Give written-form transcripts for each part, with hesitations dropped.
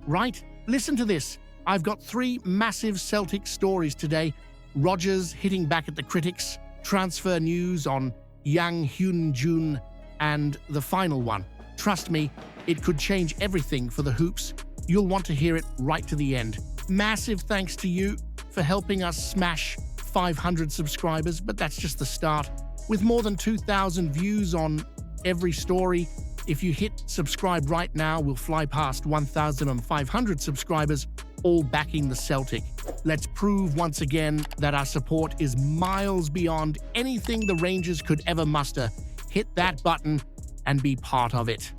right? Listen to this. I've got 3 massive Celtic stories today. Rodgers hitting back at the critics, transfer news on Yang Hyun-jun, and the final one. Trust me, it could change everything for the Hoops. You'll want to hear it right to the end. Massive thanks to you for helping us smash 500 subscribers, but that's just the start. With more than 2,000 views on every story, if you hit subscribe right now, we'll fly past 1,500 subscribers, all backing the Celtic. Let's prove once again that our support is miles beyond anything the Rangers could ever muster. Hit that button and be part of it.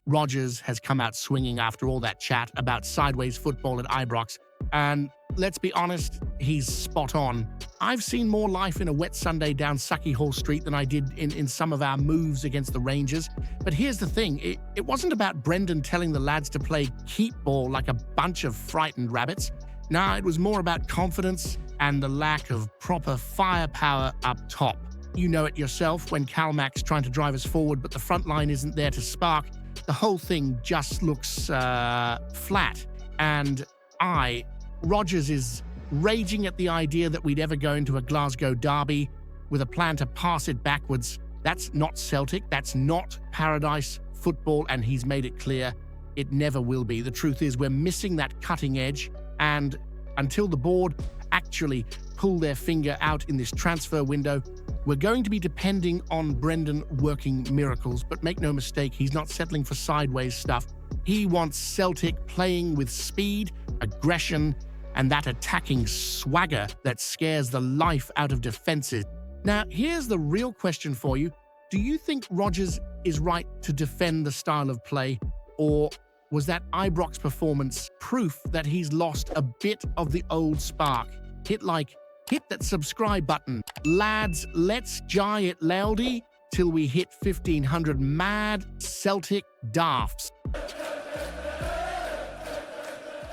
Rodgers has come out swinging after all that chat about sideways football at Ibrox, and let's be honest, he's spot on. I've seen more life in a wet Sunday down Sucky Hall Street than I did in some of our moves against the Rangers. But here's the thing, it wasn't about Brendan telling the lads to play keep ball like a bunch of frightened rabbits. Nah, it was more about confidence and the lack of proper firepower up top. You know it yourself when Calmac's trying to drive us forward, but the front line isn't there to spark. The whole thing just looks flat. And Rodgers is raging at the idea that we'd ever go into a Glasgow derby with a plan to pass it backwards. That's not Celtic, that's not Paradise football, and he's made it clear it never will be. The truth is we're missing that cutting edge, and until the board actually pull their finger out in this transfer window, we're going to be depending on Brendan working miracles. But make no mistake, he's not settling for sideways stuff. He wants Celtic playing with speed, aggression, and that attacking swagger that scares the life out of defenses. Now, here's the real question for you. Do you think Rodgers is right to defend the style of play, or was that Ibrox performance proof that he's lost a bit of the old spark? Hit that subscribe button. Lads, let's jai it loudy till we hit 1,500 mad Celtic daffs.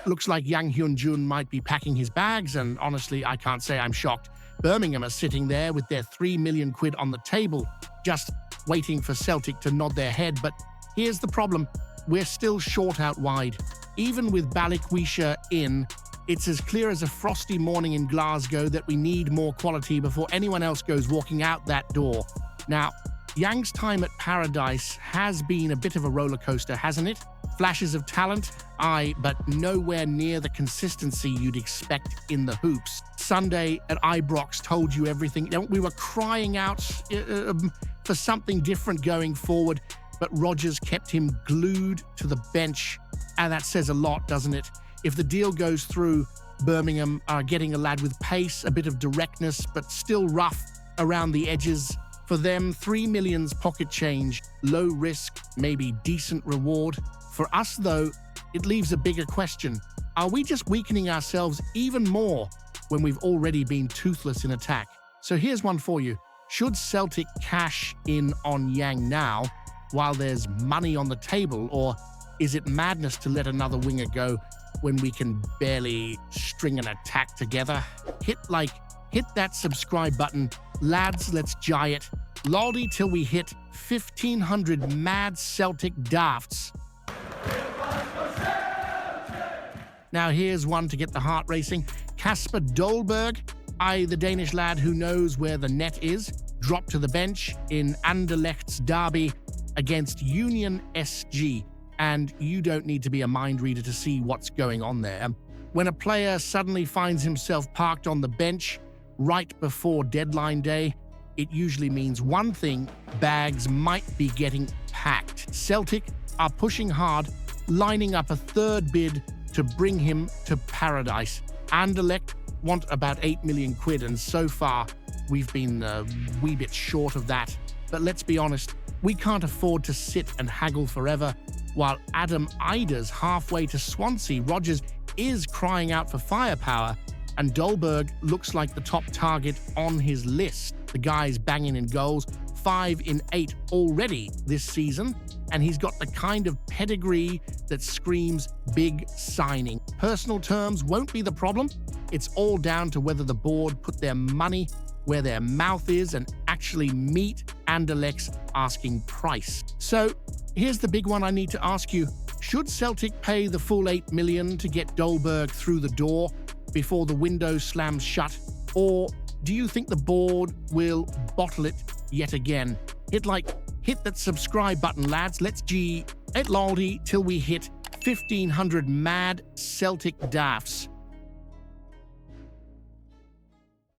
Looks like Yang Hyun-jun might be packing his bags, and honestly, I can't say I'm shocked. Birmingham are sitting there with their 3 million quid on the table, just waiting for Celtic to nod their head. But here's the problem. We're still short out wide. Even with Balikwisha in, it's as clear as a frosty morning in Glasgow that we need more quality before anyone else goes walking out that door. Now, Yang's time at Paradise has been a bit of a roller coaster, hasn't it? Flashes of talent, aye, but nowhere near the consistency you'd expect in the Hoops. Sunday at Ibrox told you everything. We were crying out for something different going forward, but Rodgers kept him glued to the bench, and that says a lot, doesn't it? If the deal goes through, Birmingham are getting a lad with pace, a bit of directness, but still rough around the edges. For them, 3 million's pocket change, low risk, maybe decent reward. For us, though, it leaves a bigger question. Are we just weakening ourselves even more when we've already been toothless in attack? So here's one for you. Should Celtic cash in on Yang now while there's money on the table, or is it madness to let another winger go when we can barely string an attack together? Hit that subscribe button. Lads, let's jai it. Loldy till we hit 1,500 mad Celtic dafts. Now here's one to get the heart racing. Kasper Dolberg, the Danish lad who knows where the net is, dropped to the bench in Anderlecht's derby against Union SG. And you don't need to be a mind reader to see what's going on there. When a player suddenly finds himself parked on the bench right before deadline day, it usually means one thing: bags might be getting packed. Celtic are pushing hard, lining up a third bid to bring him to Paradise. Anderlecht want about 8 million quid, and so far we've been a wee bit short of that. But let's be honest, we can't afford to sit and haggle forever. While Adam Ida's halfway to Swansea, Rodgers is crying out for firepower, and Dolberg looks like the top target on his list. The guy's banging in goals, 5 in 8 already this season, and he's got the kind of pedigree that screams big signing. Personal terms won't be the problem. It's all down to whether the board put their money where their mouth is and actually meet Anderlecht's asking price. So here's the big one I need to ask you. Should Celtic pay the full 8 million to get Dolberg through the door before the window slams shut? Or do you think the board will bottle it yet again? Hit that subscribe button, lads. Let's get loyalty till we hit 1,500 mad Celtic daffs.